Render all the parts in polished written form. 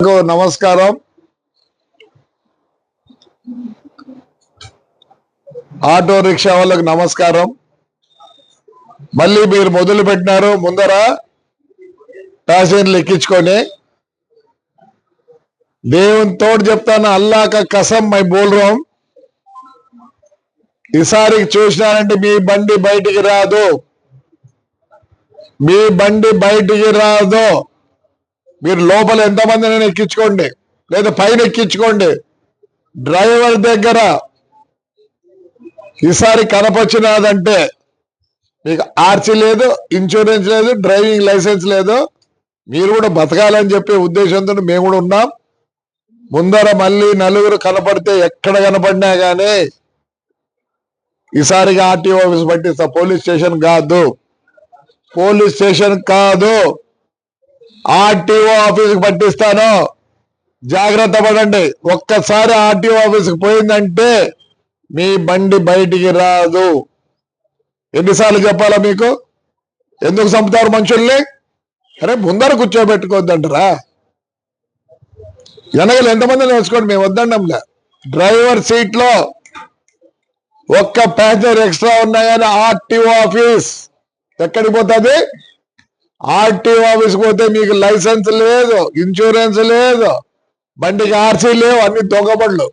నమస్కారం. Auto rickshaw వాళ్ళకి నమస్కారం. మళ్ళీ మీరు మొదలు పెట్టినారు ముందర ప్యాసింజర్లు ఎక్కించుకొని. దేవుని తోడు చెప్తాను, అల్లా కా కసం మై బోల్ రహా హూం. ఈసారి చూసినారంటే మీ బండి బయటికి రాదు, మీ బండి బయటికి రాదు. మీరు లోపల ఎంతమందినైనా ఎక్కించుకోండి, లేదా పైన ఎక్కించుకోండి. డ్రైవర్ దగ్గర ఈసారి కనపచ్చినదంటే మీకు ఆర్సీ లేదు, ఇన్సూరెన్స్ లేదు, డ్రైవింగ్ లైసెన్స్ లేదు. మీరు కూడా బతకాలని చెప్పే ఉద్దేశంతో మేము కూడా ఉన్నాం. ముందర మళ్ళీ నలుగురు కనపడితే ఎక్కడ కనపడినా కానీ ఈసారిగా ఆర్టీఓ ఆఫీస్ పట్టిస్తా. పోలీస్ స్టేషన్ కాదు, పోలీస్ స్టేషన్ కాదు, ఆర్టీఓ ఆఫీస్కి పట్టిస్తాను. జాగ్రత్త పడండి. ఒక్కసారి ఆర్టీఓ ఆఫీస్కి పోయిందంటే మీ బండి బయటికి రాదు. ఎన్నిసార్లు చెప్పాలా మీకు? ఎందుకు చంపుతారు మనుషుల్ని? అరే ముందర కూర్చోబెట్టుకోవద్దంటారా? వెనకలు ఎంతమంది నేర్చుకోండి, మేము వద్దండంలే. డ్రైవర్ సీట్ లో ఒక్క ప్యాసింజర్ ఎక్స్ట్రా ఉన్నాయని ఆర్టీఓ ఆఫీస్ ఎక్కడికి పోతుంది? ఆర్టీఓ ఆఫీస్ పోతే మీకు లైసెన్స్ లేదు, ఇన్సూరెన్స్ లేదు, బండికి ఆర్సీ లేవు, అన్ని దొంగబడులు.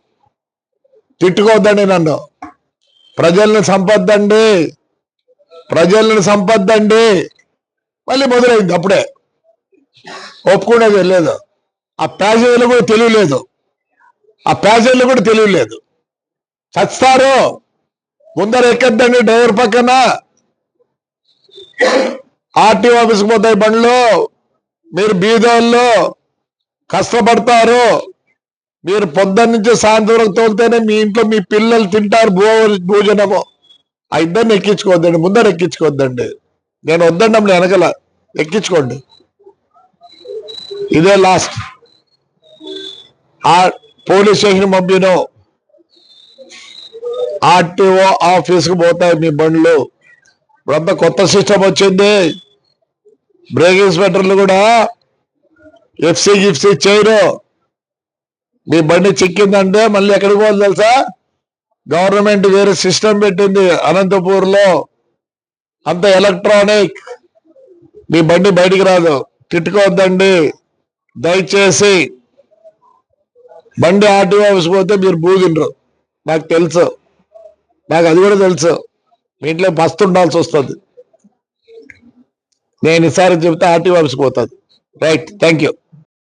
తిట్టుకోవద్దండి నన్ను. ప్రజల్ని సంపద్దండి, ప్రజల్ని సంపద్దండి. మళ్ళీ మొదలైంది. అప్పుడే ఒప్పుకునేది లేదు. ఆ ప్యాసింజర్లు కూడా తెలియలేదు, ఆ ప్యాసింజర్లు కూడా తెలియలేదు. చస్తారు. ముందర ఎక్కద్దండి డ్రైవర్ పక్కన. ఆర్టీఓ ఆఫీస్కి పోతాయి బండ్లు. మీరు బీదోళ్ళు కష్టపడతారు. మీరు పొద్దున్న నుంచి సాయంత్రం తోలితేనే మీ ఇంట్లో మీ పిల్లలు తింటారు భోజనము. ఆ ఇద్దరిని ఎక్కించుకోవద్దండి, ముందర ఎక్కించుకోవద్దండి. నేను వద్దండి, వెనకల ఎక్కించుకోండి. ఇదే లాస్ట్. ఆ పోలీస్ స్టేషన్ పంపిను, ఆర్టీఓ ఆఫీస్కి పోతాయి మీ బండ్లు. ఇప్పుడంతా కొత్త సిస్టమ్ వచ్చింది. బ్రేక్ ఇన్స్పెక్టర్లు కూడా ఎఫ్సీ గిఫ్సీ చేయరు. మీ బండి చిక్కిందంటే మళ్ళీ ఎక్కడికి పోవాలి తెలుసా? గవర్నమెంట్ వేరే సిస్టమ్ పెట్టింది అనంతపూర్ లో, అంత ఎలక్ట్రానిక్. మీ బండి బయటికి రాదు. తిట్టుకోవద్దండి దయచేసి. బండి ఆర్టీఓ ఆఫీస్ పోతే మీరు బూదిండ్రు, నాకు తెలుసు, నాకు అది కూడా తెలుసు. మీ ఇంట్లో పస్తు ఉండాల్సి వస్తుంది. నేను ఈసారి చెప్తే ఆర్టీఓ ఆఫీస్కి పోతుంది. Right, thank you.